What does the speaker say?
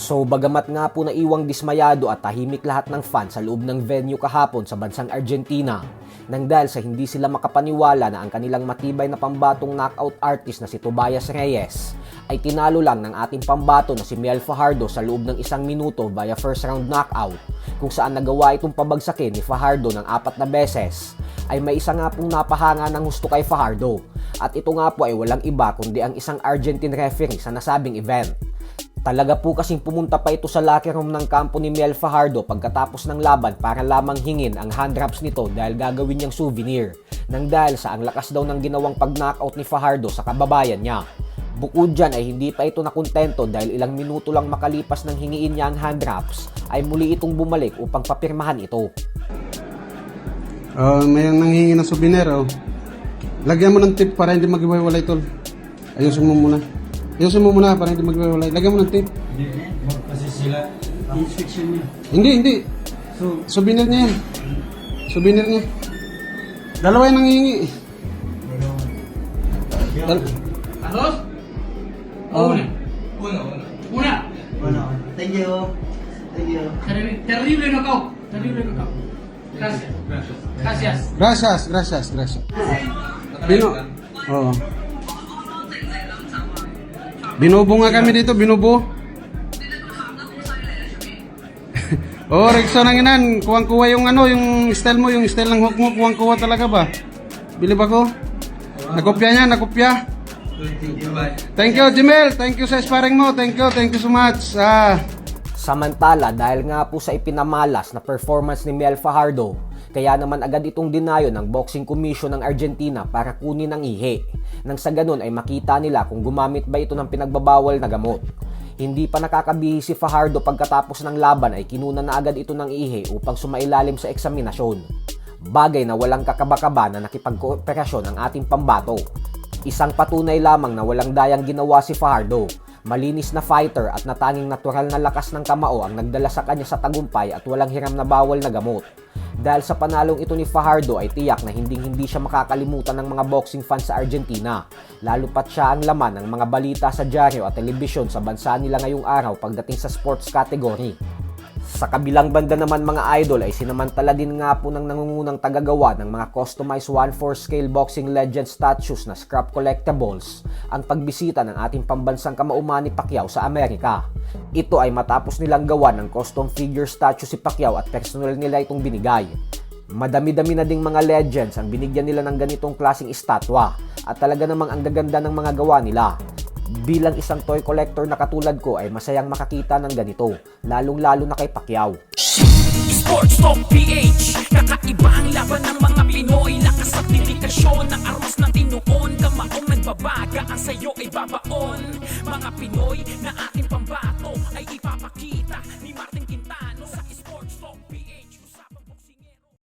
So bagamat nga po naiwang dismayado at tahimik lahat ng fans sa loob ng venue kahapon sa bansang Argentina, nang dahil sa hindi sila makapaniwala na ang kanilang matibay na pambatong knockout artist na si Tobias Reyes ay tinalo lang ng ating pambato na si Mel Fajardo sa loob ng 1 minuto via first round knockout, kung saan nagawa itong pabagsakin ni Fajardo ng 4 na beses, ay may isa nga pong napahanga ng husto kay Fajardo. At ito nga po ay walang iba kundi ang isang Argentine referee sa nasabing event. Talaga po kasing pumunta pa ito sa locker room ng kampo ni Mel Fajardo pagkatapos ng laban para lamang hingin ang hand wraps nito dahil gagawin niyang souvenir, nang dahil sa ang lakas daw ng ginawang pag-knockout ni Fajardo sa kababayan niya. Bukod dyan ay hindi pa ito nakontento dahil ilang minuto lang makalipas ng hingiin niya ang hand wraps ay muli itong bumalik upang papirmahan ito. May nanghihingi ng souvenir. Lagyan mo ng tip para hindi mag-iwalay, tol. Ayusin mo muna. Ayusin mo muna para hindi mag-iwalay. Lagyan mo ng tip. Hindi, kasi sila inspection niya. Hindi. So, Souvenir niya yan. Souvenir niya. Dalawa yung nanghihingi. ¿Dos? Oh. Una. Bueno, thank you. Thank you. Terrible knockout. Terrible knockout. Gracias. Gracias. Oo. Binubo nga kami dito, binubo. Rexo nang inan, kuwang-kuwa yung yung style mo, yung style ng hook mo, kuwang-kuwa talaga ba? Bilib ako? Nakopya niya. Thank you, Jimel. Thank you sa sparring mo. Thank you so much. Samantala, dahil nga po sa ipinamalas na performance ni Mel Fajardo, kaya naman agad itong dinayo ng Boxing Commission ng Argentina para kunin ang ihi. Nang sa ganun ay makita nila kung gumamit ba ito ng pinagbabawal na gamot. Hindi pa nakakabihi si Fajardo pagkatapos ng laban ay kinuna na agad ito ng ihi upang sumailalim sa eksaminasyon. Bagay na walang kakaba-kaba na nakipagkooperasyon ang ating pambato. Isang patunay lamang na walang dayang ginawa si Fajardo. Malinis na fighter at natanging natural na lakas ng kamao ang nagdala sa kanya sa tagumpay at walang hiram na bawal na gamot. Dahil sa panalong ito ni Fajardo ay tiyak na hindi siya makakalimutan ng mga boxing fans sa Argentina. Lalo pat siya ang laman ng mga balita sa dyaryo at telebisyon sa bansa nila ngayong araw pagdating sa sports category. Sa kabilang banda naman mga idol ay sinamantala din nga po ng nangungunang tagagawa ng mga customized 1/4 scale boxing legend statues na scrap collectibles ang pagbisita ng ating pambansang kamauman ni Pacquiao sa Amerika. Ito ay matapos nilang gawa ng custom figure statue si Pacquiao at personal nila itong binigay. Madami-dami na ding mga legends ang binigyan nila ng ganitong klaseng estatwa at talaga namang ang gaganda ng mga gawa nila. Bilang isang toy collector na katulad ko ay masayang makakita ng ganito, lalong-lalo na kay Pacquiao. Sports Talk PH, kakaiba ang laban ng mga Pinoy. Lakas at dedikasyon ng armas ng tinuon. Kamaong nagbabaga, ang sayo ay babaon. Mga Pinoy na ating